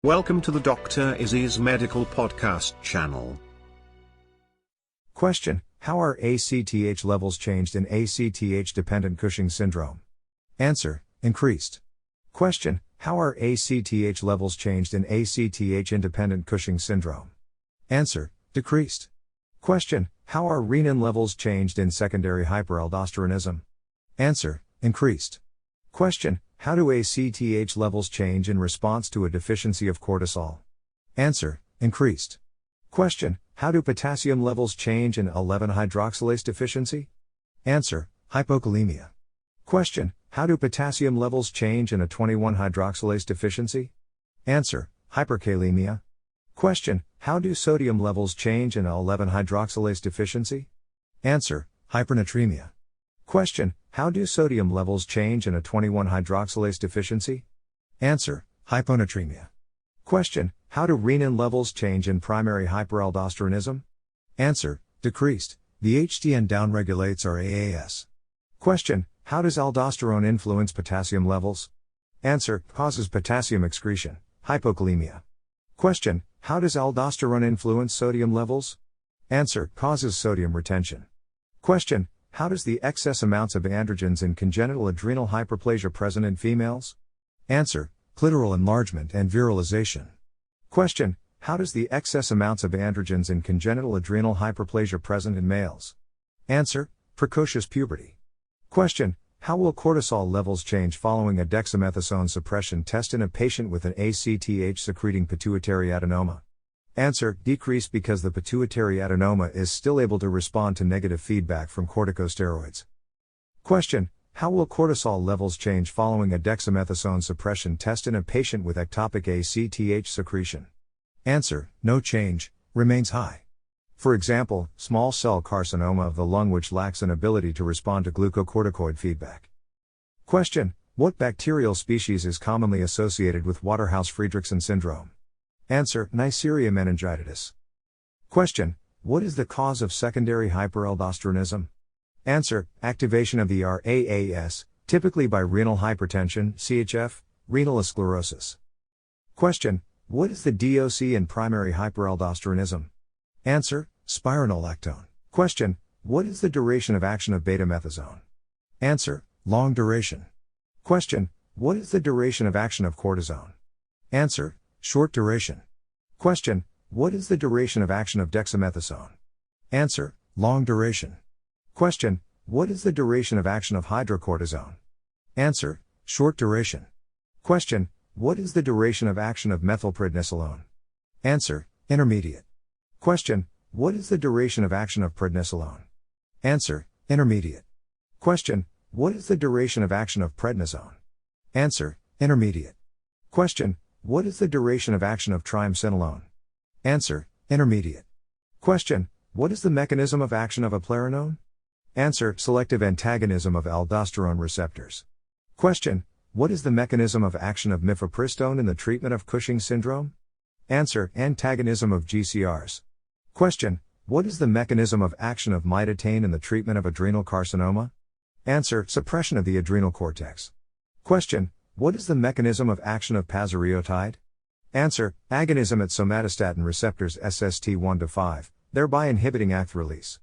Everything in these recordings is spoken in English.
Welcome to the Dr. Izzy's Medical Podcast channel. Question: how are ACTH levels changed in ACTH-dependent Cushing's syndrome? Answer: increased. Question: how are ACTH levels changed in ACTH-independent Cushing's syndrome? Answer: decreased. Question: how are renin levels changed in secondary hyperaldosteronism? Answer: increased. Question: how do ACTH levels change in response to a deficiency of cortisol? Answer: increased. Question: how do potassium levels change in 11-hydroxylase deficiency? Answer: hypokalemia. Question: how do potassium levels change in a 21-hydroxylase deficiency? Answer: hyperkalemia. Question: how do sodium levels change in a 11-hydroxylase deficiency? Answer: hypernatremia. Question: how do sodium levels change in a 21-hydroxylase deficiency? Answer: hyponatremia. Question: how do renin levels change in primary hyperaldosteronism? Answer: decreased. The HDN downregulates RAAS. Question: how does aldosterone influence potassium levels? Answer: causes potassium excretion, hypokalemia. Question: how does aldosterone influence sodium levels? Answer: causes sodium retention. Question: how does the excess amounts of androgens in congenital adrenal hyperplasia present in females? Answer: clitoral enlargement and virilization. Question: how does the excess amounts of androgens in congenital adrenal hyperplasia present in males? Answer: precocious puberty. Question: how will cortisol levels change following a dexamethasone suppression test in a patient with an ACTH-secreting pituitary adenoma? Answer: decrease because the pituitary adenoma is still able to respond to negative feedback from corticosteroids. Question: how will cortisol levels change following a dexamethasone suppression test in a patient with ectopic ACTH secretion? Answer: no change, remains high. For example, small cell carcinoma of the lung which lacks an ability to respond to glucocorticoid feedback. Question: what bacterial species is commonly associated with Waterhouse-Friderichsen syndrome? Answer: Neisseria meningitidis. Question: what is the cause of secondary hyperaldosteronism? Answer: activation of the RAAS, typically by renal hypertension, CHF, renal sclerosis. Question: what is the DOC in primary hyperaldosteronism? Answer: spironolactone. Question: what is the duration of action of betamethasone? Answer: long duration. Question: what is the duration of action of cortisone? Answer: short duration. Question: what is the duration of action of dexamethasone? Answer: long duration. Question: what is the duration of action of hydrocortisone? Answer: short duration. Question: what is the duration of action of methylprednisolone? Answer: intermediate. Question: what is the duration of action of prednisolone? Answer: intermediate. Question: what is the duration of action of prednisone? Answer: intermediate. Question: what is the duration of action of triamcinolone? Answer: intermediate. Question: what is the mechanism of action of eplerenone? Answer: selective antagonism of aldosterone receptors. Question: what is the mechanism of action of mifepristone in the treatment of Cushing's syndrome? Answer: antagonism of GCRs. Question: what is the mechanism of action of mitotane in the treatment of adrenal carcinoma? Answer: suppression of the adrenal cortex. Question: what is the mechanism of action of pasireotide? Answer: agonism at somatostatin receptors SST1-5, thereby inhibiting ACT release.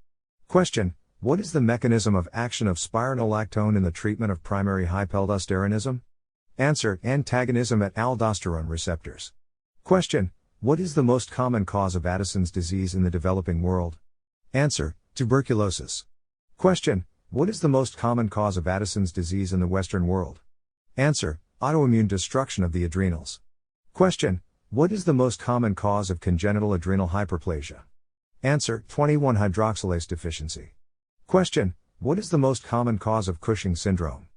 Question: what is the mechanism of action of spironolactone in the treatment of primary hyperaldosteronism? Answer: antagonism at aldosterone receptors. Question: what is the most common cause of Addison's disease in the developing world? Answer: tuberculosis. Question: what is the most common cause of Addison's disease in the Western world? Answer: autoimmune destruction of the adrenals. Question: what is the most common cause of congenital adrenal hyperplasia? Answer: 21-hydroxylase deficiency. Question: what is the most common cause of Cushing's syndrome?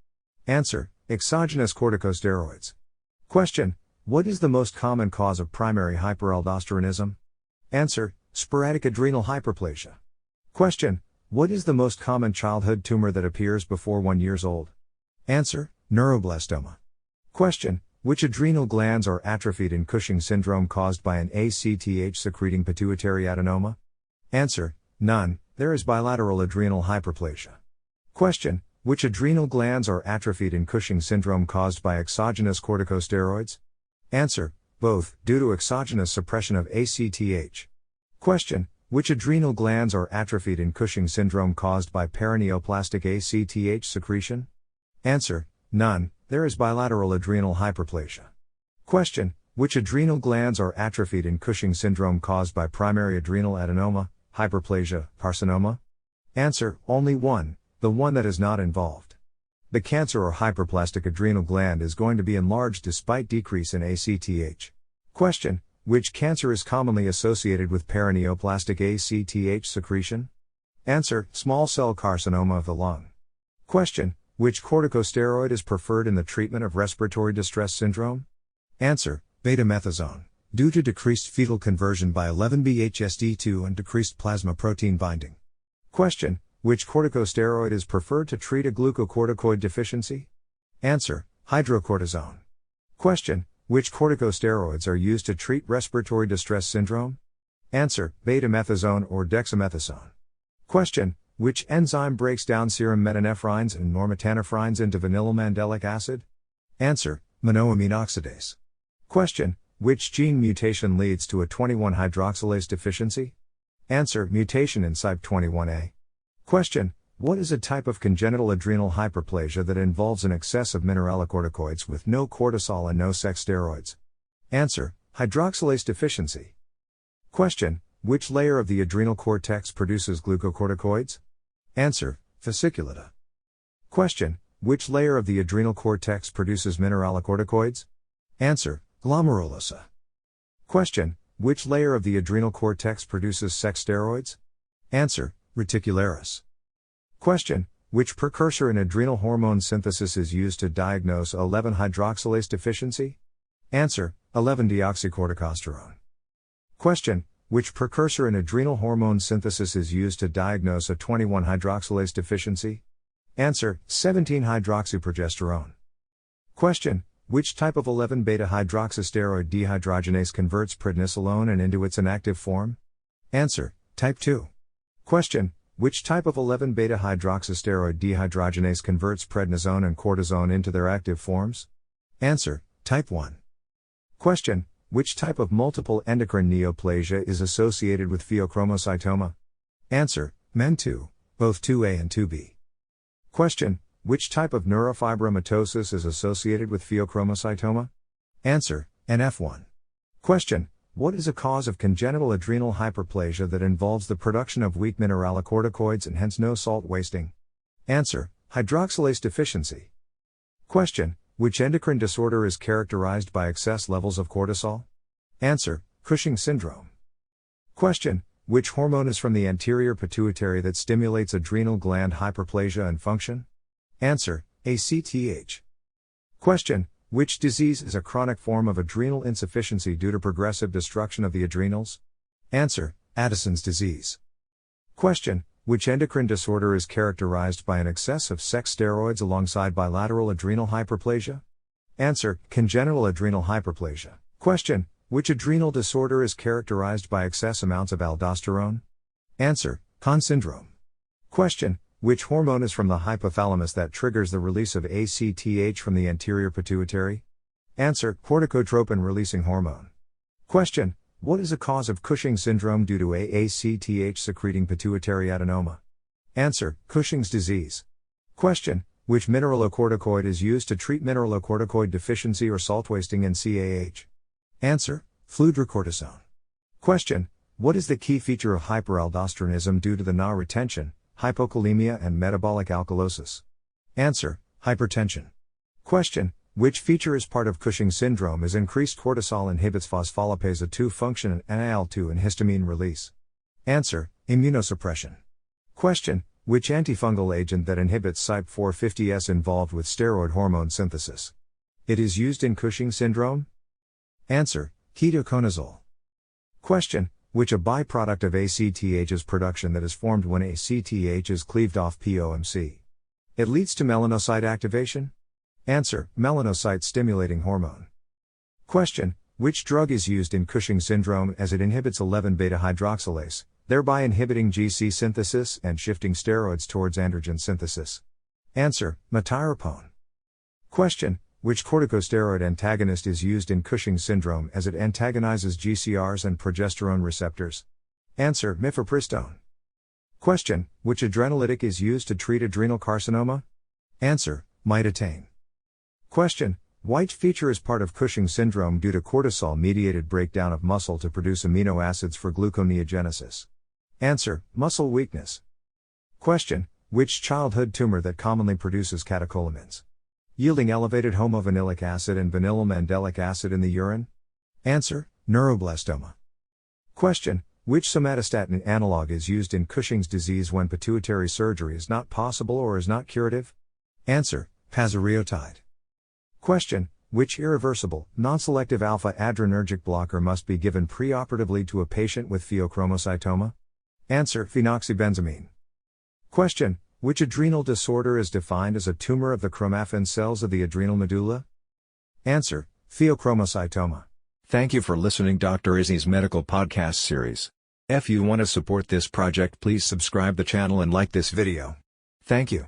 Answer: exogenous corticosteroids. Question: what is the most common cause of primary hyperaldosteronism? Answer: sporadic adrenal hyperplasia. Question: what is the most common childhood tumor that appears before 1 year old? Answer: neuroblastoma. Question: which adrenal glands are atrophied in Cushing's syndrome caused by an ACTH-secreting pituitary adenoma? Answer: none, there is bilateral adrenal hyperplasia. Question: which adrenal glands are atrophied in Cushing's syndrome caused by exogenous corticosteroids? Answer: Both, due to exogenous suppression of ACTH. Question: which adrenal glands are atrophied in Cushing's syndrome caused by paraneoplastic ACTH secretion? Answer: none, there is bilateral adrenal hyperplasia. Question: which adrenal glands are atrophied in Cushing's syndrome caused by primary adrenal adenoma, hyperplasia, carcinoma? Answer: only one, the one that is not involved. The cancer or hyperplastic adrenal gland is going to be enlarged despite decrease in ACTH. Question: which cancer is commonly associated with paraneoplastic ACTH secretion? Answer: small cell carcinoma of the lung. Question: which corticosteroid is preferred in the treatment of respiratory distress syndrome? Answer: betamethasone, due to decreased fetal conversion by 11-BHSD2 and decreased plasma protein binding. Question: which corticosteroid is preferred to treat a glucocorticoid deficiency? Answer: hydrocortisone. Question: which corticosteroids are used to treat respiratory distress syndrome? Answer: betamethasone or dexamethasone. Question: which enzyme breaks down serum metanephrines and normetanephrines into vanillamandelic acid? Answer: monoamine oxidase. Question: which gene mutation leads to a 21-hydroxylase deficiency? Answer: mutation in CYP21A. Question: what is a type of congenital adrenal hyperplasia that involves an excess of mineralocorticoids with no cortisol and no sex steroids? Answer: hydroxylase deficiency. Question: which layer of the adrenal cortex produces glucocorticoids? Answer: fasciculata. Question: which layer of the adrenal cortex produces mineralocorticoids? Answer: glomerulosa. Question: which layer of the adrenal cortex produces sex steroids? Answer: reticularis. Question: which precursor in adrenal hormone synthesis is used to diagnose 11-hydroxylase deficiency? Answer: 11-deoxycorticosterone. Question: which precursor in adrenal hormone synthesis is used to diagnose a 21-hydroxylase deficiency? Answer: 17-hydroxyprogesterone. Question: which type of 11-beta-hydroxysteroid dehydrogenase converts prednisolone and into its inactive form? Answer: type 2. Question: which type of 11-beta-hydroxysteroid dehydrogenase converts prednisone and cortisone into their active forms? Answer: type 1. Question: which type of multiple endocrine neoplasia is associated with pheochromocytoma? Answer: MEN2, both 2A and 2B. Question: which type of neurofibromatosis is associated with pheochromocytoma? Answer: NF1. Question: what is a cause of congenital adrenal hyperplasia that involves the production of weak mineralocorticoids and hence no salt wasting? Answer: hydroxylase deficiency. Question: which endocrine disorder is characterized by excess levels of cortisol? Answer: Cushing's syndrome. Question: which hormone is from the anterior pituitary that stimulates adrenal gland hyperplasia and function? Answer: ACTH. Question: which disease is a chronic form of adrenal insufficiency due to progressive destruction of the adrenals? Answer: Addison's disease. Question: which endocrine disorder is characterized by an excess of sex steroids alongside bilateral adrenal hyperplasia? Answer: congenital adrenal hyperplasia. Question: which adrenal disorder is characterized by excess amounts of aldosterone? Answer: Conn syndrome. Question: which hormone is from the hypothalamus that triggers the release of ACTH from the anterior pituitary? Answer: corticotropin-releasing hormone. Question: what is a cause of Cushing's syndrome due to ACTH-secreting pituitary adenoma? Answer: Cushing's disease. Question: which mineralocorticoid is used to treat mineralocorticoid deficiency or salt wasting in CAH? Answer: fludrocortisone. Question: what is the key feature of hyperaldosteronism due to the Na retention, hypokalemia and metabolic alkalosis? Answer: hypertension. Question: which feature as part of Cushing's syndrome is increased cortisol inhibits phospholipase 2 function and NAL2 and histamine release? Answer: immunosuppression. Question: which antifungal agent that inhibits CYP450S involved with steroid hormone synthesis? It is used in Cushing's syndrome? Answer: ketoconazole. Question: which a byproduct of ACTH's production that is formed when ACTH is cleaved off POMC? It leads to melanocyte activation? Answer: melanocyte stimulating hormone. Question: which drug is used in Cushing's syndrome as it inhibits 11-beta-hydroxylase, thereby inhibiting GC synthesis and shifting steroids towards androgen synthesis? Answer: metyrapone. Question: which corticosteroid antagonist is used in Cushing's syndrome as it antagonizes GCRs and progesterone receptors? Answer: mifepristone. Question: which adrenoleutic is used to treat adrenal carcinoma? Answer: mitotane. Question: white feature is part of Cushing's syndrome due to cortisol-mediated breakdown of muscle to produce amino acids for gluconeogenesis? Answer: muscle weakness. Question: which childhood tumor that commonly produces catecholamines, yielding elevated homovanillic acid and vanillomandelic acid in the urine? Answer: neuroblastoma. Question: which somatostatin analog is used in Cushing's disease when pituitary surgery is not possible or is not curative? Answer: pasireotide. Question: which irreversible, non-selective alpha-adrenergic blocker must be given preoperatively to a patient with pheochromocytoma? Answer: phenoxybenzamine. Question: which adrenal disorder is defined as a tumor of the chromaffin cells of the adrenal medulla? Answer: pheochromocytoma. Thank you for listening Dr. Izzy's medical podcast series. If you want to support this project, please subscribe the channel and like this video. Thank you.